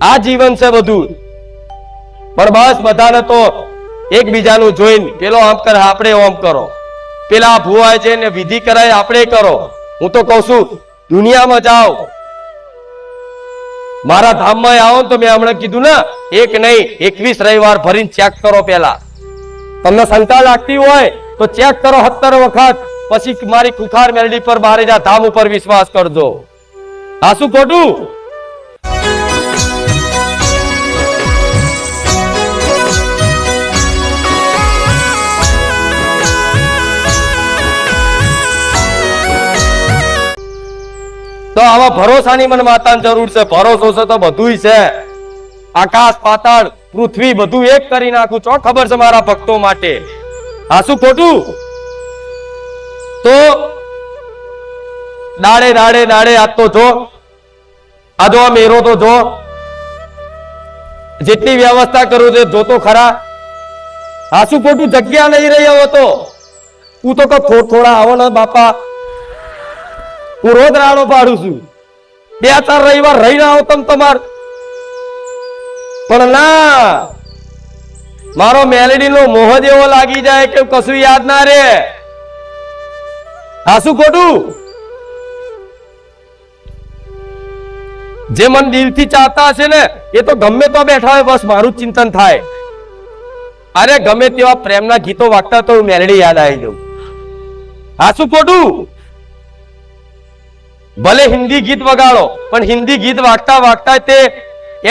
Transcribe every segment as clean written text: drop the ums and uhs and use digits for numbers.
આ જીવન છે બધું. પણ બસ બધાને તો એકબીજાનું જોઈને પેલો આમ કરે આપણે ઓમ કરો, પેલા ભુવાય છે ને વિધિ કરાય આપણે કરો. હું તો કઉ છું દુનિયામાં જાઓ, મારા ધામમાં આવો ને તો મેં હમણાં કીધું ને, એક નહીં 21 રવિવાર ભરીને ચેક કરો. પેલા તમને શંકા લાગતી હોય તો ચેક કરો 17 વખત, પછી મારી ખુખાર મેલડી પર મારી ધામ ઉપર વિશ્વાસ કરજો. આ શું ખોટું? તો આવા ભરોસાની મને માતાની જરૂર છે. ભરોસો છે તો બધુંય છે. આકાશ પાતાળ પૃથ્વી બધું એક કરી નાખું. ચો ખબર છે મારા ભક્તો માટે. આ શું ખોટું? તો દાડે દાડે દાડે આ તો જો, આ જો મેરો તો જો, જેટલી વ્યવસ્થા કરું છે જો તો ખરા. આ શું ખોટું? જગ્યા નહીં રહી હવે તો. તું તો થોડા આવો ને બાપા, હું રોજ રાડો પાડું છું. 2-4 રવિવાર રહીને આવો તમ તમાર. પણ ના, મારો મેલેડી નો મોહ જ એવો લાગી જાય કે કશું યાદ ના રે. આ શું ખોટું? જે મન દિલથી ચાહતા હશે ને એ તો ગમે તો બેઠા હોય, બસ મારું જ ચિંતન થાય. અરે ગમે તેવા પ્રેમના ગીતો વાગતા તો મેલેડી યાદ આવી જવું. આ શું ખોટું? ભલે હિન્દી ગીત વગાડો, પણ હિન્દી ગીત વાગતા વાગતા તે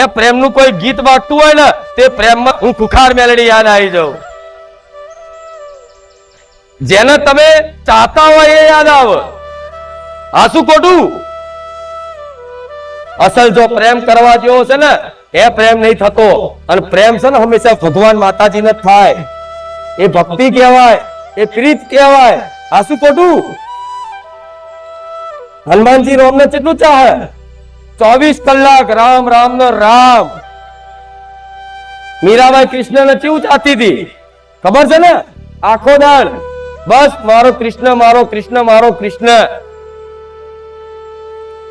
એ પ્રેમનું કોઈ ગીત વાગતું હોય ને, તે પ્રેમમાં હું ખુખાર મેલેડી યાદ આવી જાઉં. જેને તમે ચાહતા હોય એ યાદ આવે. આ શું ખોટું? અસલ જો પ્રેમ કરવા જેવો છે ને એ પ્રેમ નહીં થતો. અને પ્રેમ છે ને હંમેશા ભગવાન માતાજીને જ થાય. એ ભક્તિ કહેવાય, એ પ્રીત કહેવાય. આ શું ખોટું? હનુમાનજી રામ ને કેટલું ચાહે? 24 કલાક રામ રામ નો રામ. મીરાબાઈ કૃષ્ણ ને કેવું ચાહતી હતી ખબર છે ને? આખો દાડ બસ મારો કૃષ્ણ, મારો કૃષ્ણ, મારો કૃષ્ણ.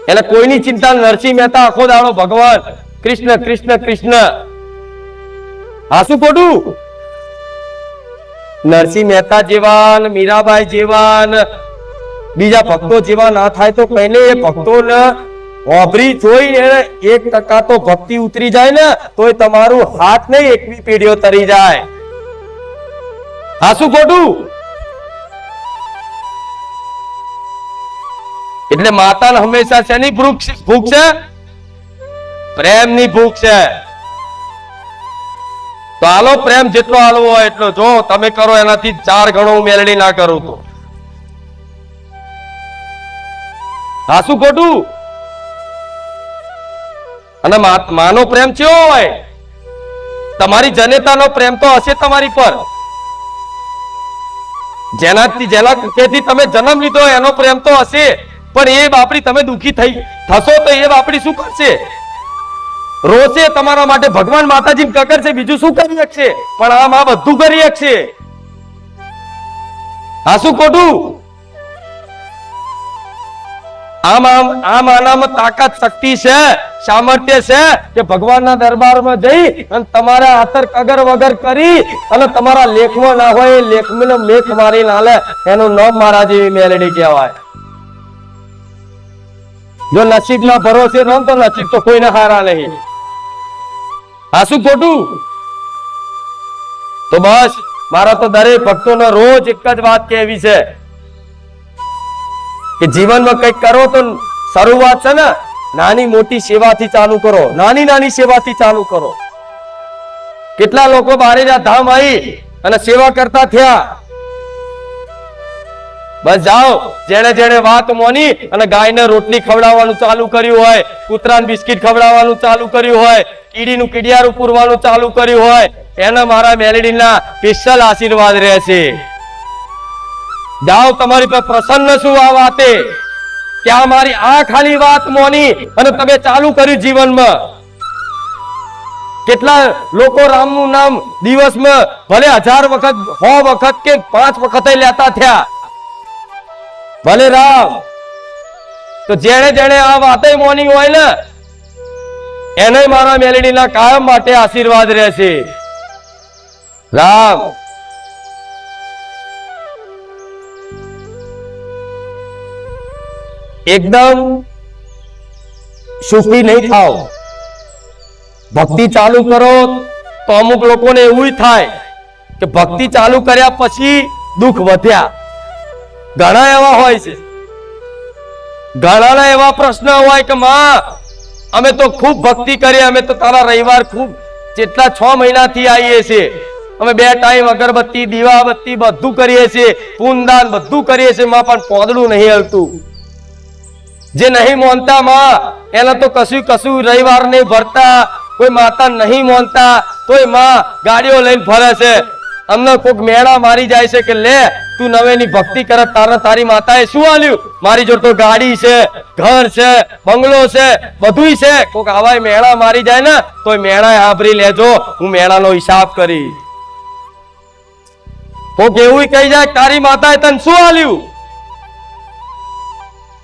એટલે કોઈની ચિંતા. નરસિંહ મહેતા આખો દાડો ભગવાન કૃષ્ણ કૃષ્ણ કૃષ્ણ. આ શું ખોટું? નરસિંહ મહેતા જેવા, મીરાબાઈ જેવા, બીજા ભક્તો જેવા ના થાય તો કઈને એ ભક્તોને ઓભરી જોઈ 1% તો ભક્તિ ઉતરી જાય ને તોય તમારું હાથ નહીં 21 પેઢીઓ તરી જાય. આ શું ખોટું? એટલે માતાને હંમેશા શેની ભૂખ છે? પ્રેમની ભૂખ છે. તો આલો પ્રેમ જેટલો આલવો હોય એટલો. જો તમે કરો એનાથી 4 ગણો મેલડી ના કરું તો. આ શું ખોટું? અને માનો પ્રેમ કેવો હોય? તમારી જનેતાનો પ્રેમ તો હશે તમારી પર. જેનાથી તમે જન્મ લીધો એનો પ્રેમ તો હશે, પણ એ બાપડી તમે દુખી થશો તો એ બાપડી શું કરશે? રોશે તમારા માટે. ભગવાન માતાજી કકર છે, બીજું શું કરી શકશે? પણ આમ આ બધું કરી શકશે. આ શું ખોટું? આનામાં તાકાત, શક્તિ છે, સામર્થ્ય છે કે ભગવાનના દરબારમાં જઈ અને તમારા આતર કગર વગર કરી અને તમારા લેખમાં ના હોય એ લેખમાં મેખ મારી નાલે. એનું નામ મારા જેવી મેલડી કહેવાય. જો નસીબ ના ભરોસે રહો તો નસીબ તો કોઈને હારા નહીં. આ શું ખોટું? તો બસ મારા તો દરેક ભક્તોને રોજ એક જ વાત કહેવી છે કે જીવનમાં કંઈક કરો તો શરૂઆત છે ને નાની મોટી સેવાથી ચાલુ કરો. નાની નાની સેવાથી ચાલુ કરો. કેટલા લોકો બારેજા ધામ આવી અને સેવા કરતા થયા. બસ જાઓ, જેને જેને વાત મોની અને ગાયને રોટલી ખવડાવવાનું ચાલુ કર્યું હોય, કૂતરાને બિસ્કિટ ખવડાવવાનું ચાલુ કર્યું હોય, કીડીનું કીડિયારું પૂરવાનું ચાલુ કર્યું હોય, એને મારા મેલેડીના સ્પેશિયલ આશીર્વાદ રહેશે. જાઓ, તમારી પર પ્રસન્ન છું આ વાતે કે આ મારી આ ખાલી વાત મોની અને તમે ચાલુ કર્યું જીવનમાં. કેટલા લોકો રામનું નામ દિવસમાં ભલે 1000 વખત 100 વખત કે 5 વખત લેતા થયા. ભલે રામ તો જેણે જેણે આ વાતે મોની હોય ને એને મારા મેલડીના કાયમ માટે આશીર્વાદ રહેશે. રામ. એકદમ સુખી નહીં થાવ. ભક્તિ ચાલુ કરો તો અમુક લોકોને એવું થાય કે ભક્તિ ચાલુ કર્યા પછી દુઃખ વધ્યા. ઘણા એવા હોય છે, ઘણાના એવા પ્રશ્ન હોય કે માં અમે તો ખૂબ ભક્તિ કરી, અમે તો તારા રવિવાર ખૂબ જેટલા 6 મહિનાથી આવીએ છીએ, અમે 2 ટાઈમ અગરબત્તી દીવાબત્તી બધું કરીએ છીએ, પૂનદાન બધું કરીએ છીએ માં, પણ પોદડું નહીં હલતું. જે નહીં માનતા માં એને તો કશું રવિવાર નહીં ભરતા, કોઈ માતા નહીં માનતા તોય માં ગાડીઓ લઈને ફરે છે. અમને કોઈક મેળા મારી જાય છે કે લે તું નવેની ભક્તિ કરે, તારી માતાએ શું આલ્યું? મારી જોડે તો ગાડી છે, ઘર છે, બંગલો છે, બધુંય છે. કોઈક આવા મેળા મારી જાય ને તોય મેળા આભરી લેજો, હું મેળાનો હિસાબ કરી. કોઈક એવું કહી જાય તારી માતાએ તને શું આલ્યું?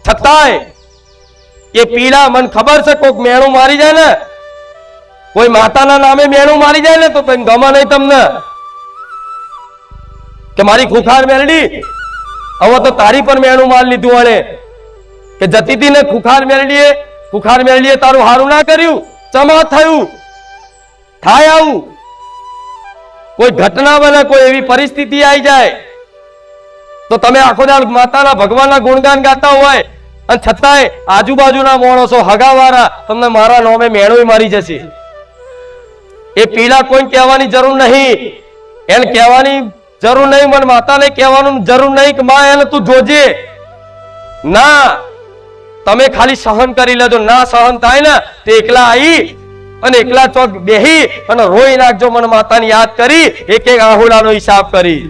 છતાંય એ પીડા મને ખબર છે, કોઈક મેળું મારી જાય ને, કોઈ માતાના નામે મેળું મારી જાય ને તો તને ગમે નહીં તમને કે મારી ખુખાર મેલડી હવે તો તારી પર મેળું માર લીધું વળે કે જતી હતી ને ખુખાર મેલડીએ તારું હારું ના કર્યું, ચમા થયું થાય આવું. કોઈ ઘટના બને, કોઈ એવી પરિસ્થિતિ આવી જાય તો તમે આખો દાડ માતાના ભગવાનના ગુણગાન ગાતા હોય અને છતાંય આજુબાજુના માણસો હગાવાળા તમને મારા નામે મેળો મારી જશે. એ પીડા કોઈ કહેવાની જરૂર નહીં, એને કહેવાની જરૂર નહીં, મને માતાને કહેવાનું જરૂર નહીં કે માં એને તું જોજે. ના, તમે ખાલી સહન કરી લેજો. ના સહન થાય ને તો એકલા આવી અને એકલા ચોક બેહી અને રોઈ નાખજો, મને માતાની યાદ કરી, એક આહુડાનો હિસાબ કરી.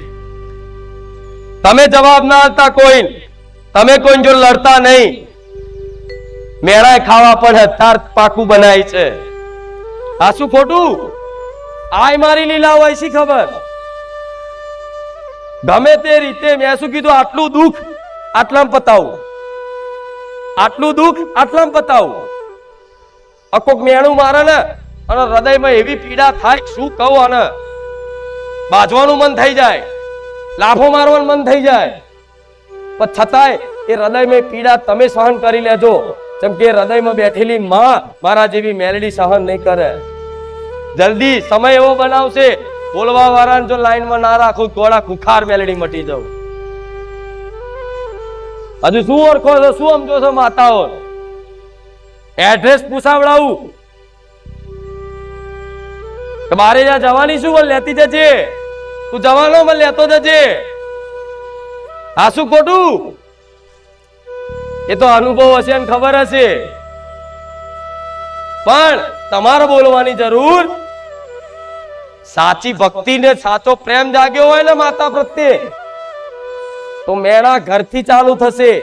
તમે જવાબ ના આપતા કોઈ, તમે કોઈ જો લડતા નહીં, મેળા ખાવા પડે તાર પાકું બનાય છે. આ શું ખોટું? આય મારી લીલા હોય શી ખબર? ગમે તે રીતે મેં શું કીધું, આટલું દુઃખ આટલામાં પતાવું, આટલું દુઃખ આટલામાં પતાવું. અકોક મેળું મારે ને અને હૃદયમાં એવી પીડા થાય શું કહું, અને બાજવાનું મન થઈ જાય, લાફો મારવાનું મન થઈ જાય, પણ છતાંય એ હૃદયમાં પીડા તમે સહન કરી લેજો. જેમ કે હૃદયમાં બેઠેલી માં મારા જેવી મેલડી સહન નહીં કરે. જલ્દી સમય એવો બનાવશે, બોલવા વાળાને જો લાઈનમાં ના રાખું ગોળા ખુખાર મેલડી મટી જાવ. હજુ શું ઓળખો છો, શું સમજો છો માતાઓ? એડ્રેસ પૂછાવડાવું કે મારે જ્યાં જવાની શું બોલ લેતી જજે, તું જવાનો મને લેતો જજે. આ શું ખોટું? એ તો અનુભવ હશે ને ખબર હશે, પણ તમારે બોલવાની જરૂર. સાચી ભક્તિ ને સાચો પ્રેમ જાગ્યો હોય ને માતા પ્રત્યે તો મેળા ઘરથી ચાલુ થશે.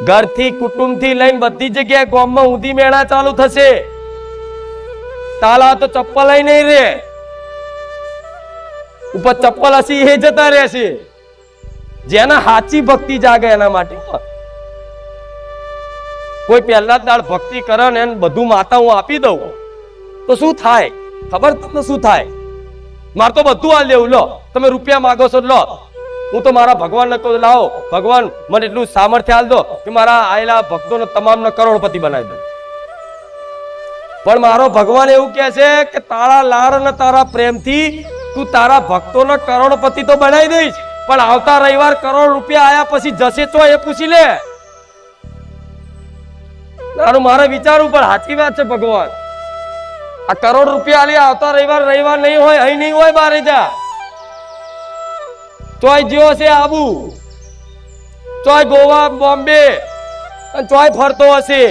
ઘરથી, કુટુંબથી લઈને બધી જગ્યાએ ગામમાં ઊંધી મેળા ચાલુ થશે. તાલા તો ચપ્પલ લઈ નહીં રે, ઉપર ચપ્પલ હસી એ જતા રહેશે. જેના સાચી ભક્તિ જાગે એના માટે. કોઈ પહેલા દાળ ભક્તિ કરે ને એને બધું માતા હું આપી દઉં તો શું થાય ખબર? તમને શું થાય? મારે તો બધું આ લેવું, લો તમે રૂપિયા માંગો છો લો, હું તો મારા ભગવાનને કહું લાવો ભગવાન મને એટલું સામર્થ્ય આલ દો કે મારા આયેલા ભક્તોને તમામને કરોડપતિ બનાવી દો. પણ મારો ભગવાન એવું કહે છે કે તારા લાડ અને તારા પ્રેમથી તું તારા ભક્તોને કરોડપતિ તો બનાવી દઈશ, પણ આવતા રવિવાર કરોડ રૂપિયા આયા પછી જશે તો એ પૂછી લે. મારે વિચારવું પણ સાચી વાત છે. ભગવાન આ કરોડ રૂપિયા આલી આવતા રવિવાર નહીં હોય, અહીં નહીં હોય, બારે જા ચોય જ્યો છે આબુ, ચોય ગોવા, બોમ્બે, ચોય ફરતો હશે.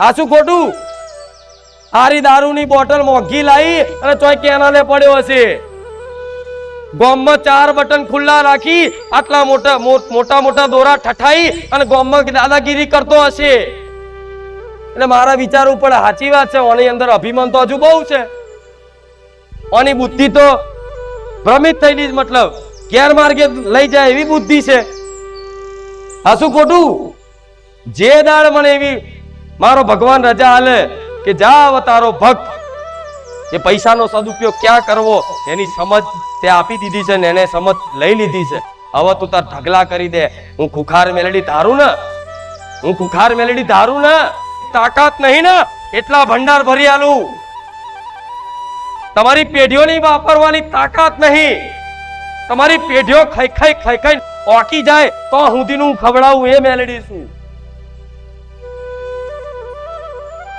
આ શું ખોટું? હારી દારૂની બોટલ મોંઘી લાવી અને ચોય કેનાલે પડ્યો હશે. ગોમમાં 4 બટન ખુલ્લા રાખી આટલા મોટા દોરા ઠઠાઈ અને ગોમમાં દાદાગીરી કરતો હશે. એટલે મારા વિચાર ઉપર સાચી વાત છે. ઓની અંદર અભિમાન તો હજુ બહુ છે, ઓની બુદ્ધિ તો ભ્રમિત થયેલી જ, મતલબ ગેરમાર્ગે લઈ જાય એવી બુદ્ધિ છે. હા શું ખોટું? જે દાડ મને એવી મારો ભગવાન રજા આલે કે જા અવતારો ભક્ત, એ પૈસાનો સદુપયોગ ક્યાં કરવો એની સમજ તે આપી દીધી છે ને એને સમજ લઈ લીધી છે. હવે તું તાર ઢગલા કરી દે. હું ખુખાર મેલડી ધારું ને, હું ખુખાર મેલડી ધારું ને, તાકાત નહીં ને એટલા ભંડાર ભરી આલું. તમારી પેઢીઓ નહીં વાપરવાની તાકાત નહીં. તમારી પેઢીઓ ખાઈ ખાઈ ઓકી જાય તો હુંધીનું ખવડાવું એ મેલડી છું.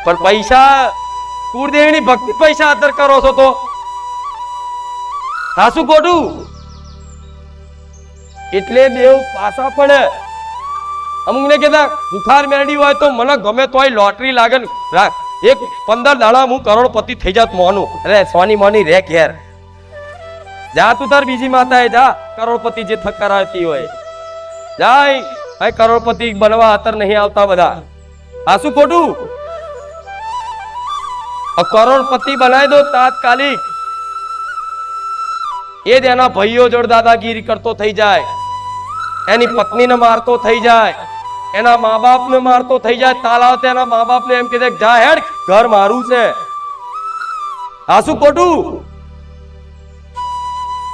પણ પૈસા કુળદેવીની ભક્તિ પૈસા આદર કરો છો તો સાસુ ખોટું. એટલે દેવ પાછા પડે. અમુક ને કહેતા બુખાર મેળડી હોય તો મને ગમે તોય લોટરી લાગે ને એક 15 દાડા હું કરોડપતિ થઈ જાત મોનું. અરે સોની મોની રે ઘેર જા, તું તાર બીજી માતાએ જા કરોડપતિ જે થક કરાવતી હોય જાય. કરોડપતિ બનવા અત્યારે નહીં આવતા બધા. સાસુ ખોટું. કરોડપતિ બનાવી દો તાત્કાલિક. એ જ એના ભાઈઓ જોડ દાદાગીરી કરતો થઈ જાય, એની પત્નીને મારતો થઈ જાય, એના મા બાપને મારતો થઈ જાય. તાલાવ તેના મા બાપને એમ કહે જા હેડ ઘર મારું છે. હાસુ ખોટું.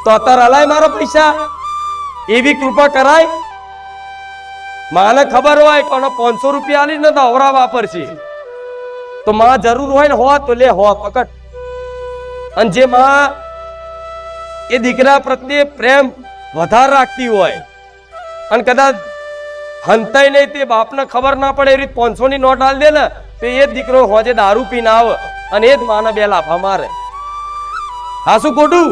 તો અત્યારે હલાય મારો પૈસા એવી કૃપા કરાય. માને ખબર હોય કોને 500 રૂપિયા આલી ને તો અવરા વાપરશે તો માં જરૂર હોય ને હો તો લે હો પકડ. અને જે માં એ દીકરા પ્રત્યે પ્રેમ વધારે રાખતી હોય અને કદાચ હંતાઈ નહીં તે બાપને ખબર ના પડે એ રીત 500 ની નોટ આલી દે ને તો એ જ દીકરો હોજે દારૂ પીને આવે અને એ જ માને 2 લાફા મારે. હાસુ ખોટું.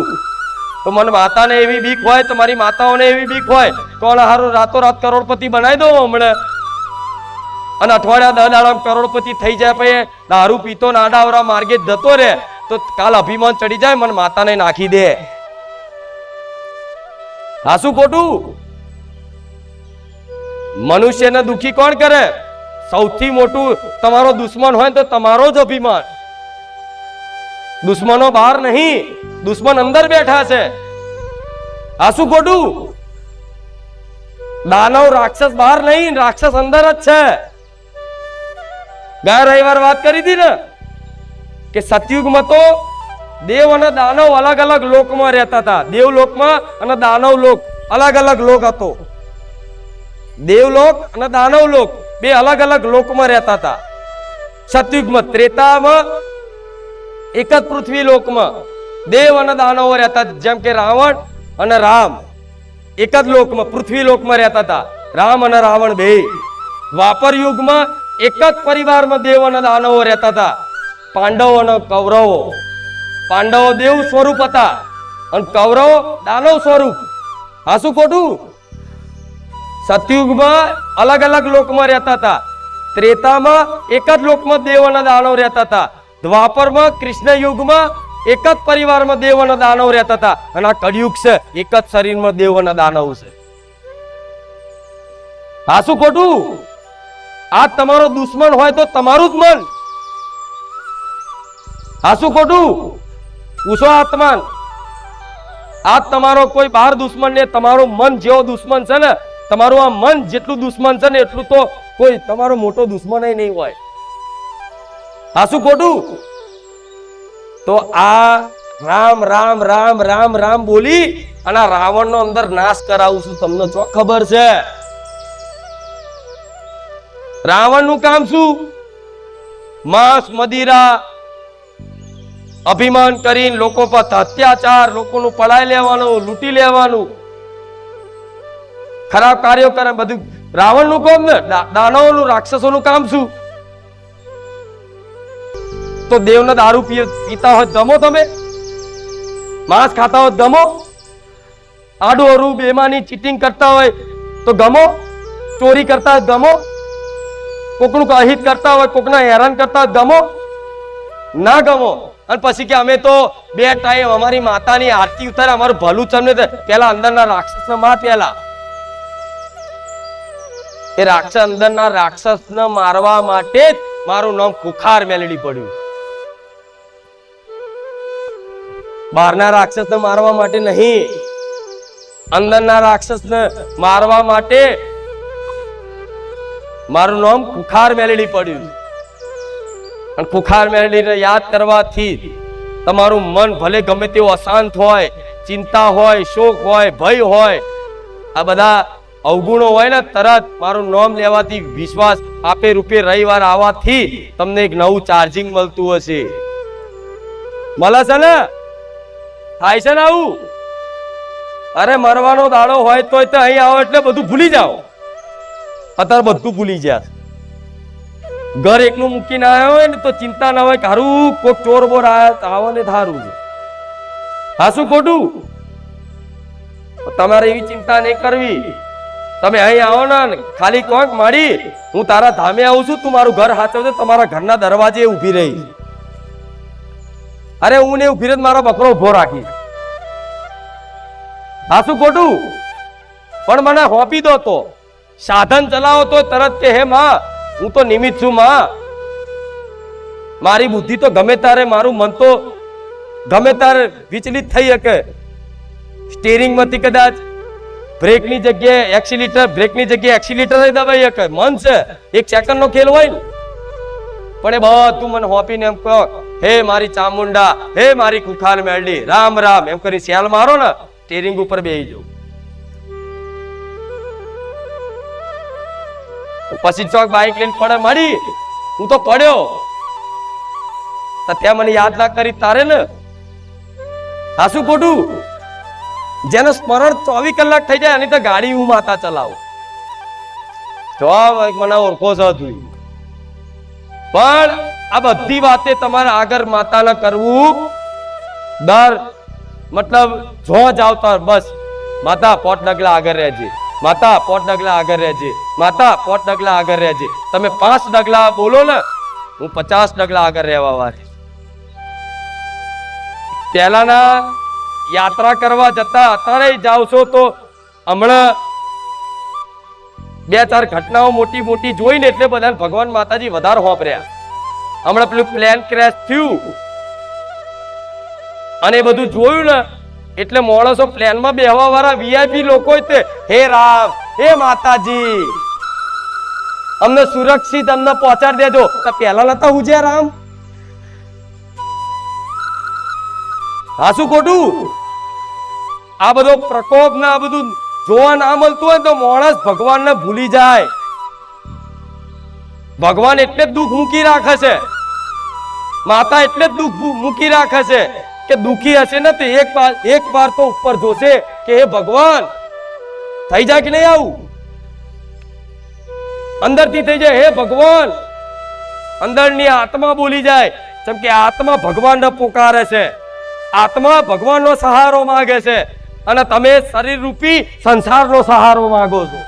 તો મને માતાને એવી બીક હોય, તમારી માતાઓને એવી બીક હોય કોણ હારું રાતોરાત કરોડપતિ બનાવી દો હમણાં અને અઠવાડિયા 10 દાડા કરોડપતિ થઈ જાય પછી દારૂ પીતો નાડાવરા માર્ગે જતો રહે તો કાલ અભિમાન ચડી જાય મને માતાને નાખી દે. હાસુ ખોટું. મનુષ્યને દુખી કોણ કરે? સૌથી મોટું તમારો દુશ્મન હોય તો તમારો જ અભિમાન. દુશ્મનો બહાર નહીં, દુશ્મન અંદર બેઠા છે. હાસુ ખોટું. દાનવ રાક્ષસ બહાર નહીં, રાક્ષસ અંદર જ છે. ગયા રવિવાર વાત કરી હતી ને કે સતયુગમાં તો દેવ અને દાનવ અલગ અલગ લોકમાં રહેતા હતા. દેવલોકમાં અને દાનવ લોક અલગ અલગ લોક હતો. દેવલોક અને દાનવ લોક બે અલગ અલગ લોકમાં રહેતા હતા. સતયુગમાં ત્રેતામાં એક જ પૃથ્વી લોકમાં દેવ અને દાનવો રહેતા, જેમ કે રાવણ અને રામ એક જ લોકમાં પૃથ્વી લોકમાં રહેતા હતા. રામ અને રાવણ બે. દ્વાપર યુગમાં એક જ પરિવારમાં દેવ અને દાનવો રહેતા હતા. પાંડવો અને કૌરવો. પાંડવો દેવ સ્વરૂપ હતા અને કૌરવો દાનવ સ્વરૂપ. હાસુ ખોટું. સતયુગમાં અલગ અલગ લોકમાં રહેતા હતા. ત્રેતામાં એક જ લોકમાં દેવ અને દાનવ રહેતા હતા. દ્વાપરમાં કૃષ્ણ યુગમાં એક જ પરિવારમાં દેવ અને દાનવ રહેતા હતા. અને આ કળિયુગ છે એક જ શરીરમાં દેવ અને દાનવ છે. હાસુ ખોટું. આ તમારો દુશ્મન હોય તો તમારું જ મન. હાસુ ખોટું. પૂછો આત્માન. આ તમારો કોઈ બહાર દુશ્મન ને તમારું મન જેવો દુશ્મન છે ને, તમારું આ મન જેટલું દુશ્મન છે ને એટલું તો કોઈ તમારો મોટો દુશ્મન નહીં હોય. હાસુ ખોટું. તો આ રામ રામ રામ રામ રામ બોલી અને રાવણ નો અંદર નાશ કરાવું છું. તમને જો ખબર છે રાવણ નું કામ શું? માંસ મદિરા અભિમાન કરીને લોકો પર અત્યાચાર, લોકોનું પડાઈ લેવાનું, લૂંટી લેવાનું, ખરાબ કાર્યો કરે બધું રાવણ નું કામ ને. દાનવોનું રાક્ષસોનું કામ શું? તો દેવને દારૂ પીતા હોય ગમો, તમે માંસ ખાતા હોય ગમો, આડું અરું બેમાની ચીટિંગ કરતા હોય તો ગમો, ચોરી કરતા હોય ગમો, કોકનું અહિત કરતા હોય, કોકના હેરાન કરતા હોય ગમો? ના ગમો. અને પછી કે અમે તો 2 ટાઈમ અમારી માતાની આરતી ઉતારે, અમારું ભલું ચમને પેલા અંદરના રાક્ષસને માર. પેલા એ રાક્ષસ અંદરના રાક્ષસને મારવા માટે જ મારું નામ ખુખાર મેલડી પડ્યું. બહારના રાક્ષસને મારવા માટે નહીં, અંદરના રાક્ષસને મારવા માટે મારું નામ ખુખાર મેલડી પડ્યું. અને ખુખાર મેળવીને યાદ કરવાથી તમારું મન ભલે ગમે તેવું અશાંત હોય, ચિંતા હોય, શોક હોય, ભય હોય, આ બધા અવગુણો હોય ને, તરત મારું નામ લેવાથી વિશ્વાસ આપે રૂપે રવિવાર આવવાથી તમને એક નવું ચાર્જિંગ મળતું હશે. મળે છે ને? થાય છે ને આવું? અરે મરવાનો દાડો હોય તોય તો અહીં આવો એટલે બધું ભૂલી જાઓ. અત્યારે બધું ભૂલી ગયા. ઘર એકનું મૂકીને આવ્યો હોય ને તો ચિંતા ના હોય, હારું કોક ચોર બોર આવો ને થારું છે. હા શું ખોટું? તમારે એવી ચિંતા નહીં કરવી. તમે અહીં આવો ને ખાલી કોક માડી હું તારા ધામે આવું છું, તું મારું ઘર હાચવજે, તમારા ઘરના દરવાજે ઊભી રહી. અરે હું ને ઊભી રહી મારો બકરો ઉભો રાખી. હા શું ખોટું? પણ મને હોપી દો તો સાધન ચલાવો તો તરત કે હે માં હું તો નિમિત્ત છું માં. મારી બુદ્ધિ તો ગમે તારે, મારું મન તો ગમે તારે વિચલિત થઈ શકે. સ્ટીરિંગ માંથી કદાચ બ્રેકની જગ્યાએ એક્સિલેટર, બ્રેકની જગ્યાએ એક્સિલેટર દબાઈ શકે. મન છે, એક સેકન્ડ નો ખેલ હોય ને. પણ એ બધું મને હોપીને એમ કહો હે મારી ચામુંડા, હે મારી ખુખાર મેલડી, રામ રામ એમ કરી સેલ મારો ને સ્ટીરિંગ ઉપર બેસી જાઉં. પછી ચોક બાઈક લઈને પડે મળી, હું તો પડ્યો તો ત્યાં મને યાદ ના કરી તારે ને. હા શું ખોટું? જેનું સ્મરણ 24 કલાક થઈ જાય એની તો ગાડી હું માતા ચલાવું. જો મને ઓળખો છો તું. પણ આ બધી વાતે તમારે આગળ માતાને કરવું. દર મતલબ જો જાવતા બસ માતા 5 ડગલા આગળ રહેજે, માતા 5 ડગલા આગળ રહેજે, માતા 5 ડગલા આગળ રહેજે. તમે 5 ડગલા બોલો ને હું 50 ડગલા આગળ રહેવા વાળી. પહેલાના યાત્રા કરવા જતા અત્યારે જાવ છો તો હમણાં 2-4 ઘટનાઓ મોટી મોટી જોઈને એટલે બધા ભગવાન માતાજી વધારે હોપર્યા. હમણાં પેલું પ્લેન ક્રેશ થયું અને બધું જોયું ને એટલે માણસો પ્લેનમાં બેહવા વાળા વીઆઈપી લોકો તે હે રામ, હે માતાજી અમને સુરક્ષિત અમને પહોંચાડી દેજો. તો પહેલા નતા હુજ્યા રામ? હા શું ખોટું? આ બધો પ્રકોપ ને આ બધું જોવા ના મળતું હોય તો માણસ ભગવાનને ભૂલી જાય. ભગવાન એટલે જ દુઃખ મૂકી રાખે છે, માતા એટલે જ દુઃખ મૂકી રાખે છે કે દુઃખી હશે ને તો એક વાર તો ઉપર જોશે કે હે ભગવાન થઈ જાય કે નહીં. આવું અંદરથી થઈ જાય હે ભગવાન, અંદરની આત્મા બોલી જાય. જેમ કે આત્મા ભગવાનને પોકારે છે, આત્મા ભગવાનનો સહારો માંગે છે અને તમે શરીર રૂપી સંસારનો સહારો માંગો છો.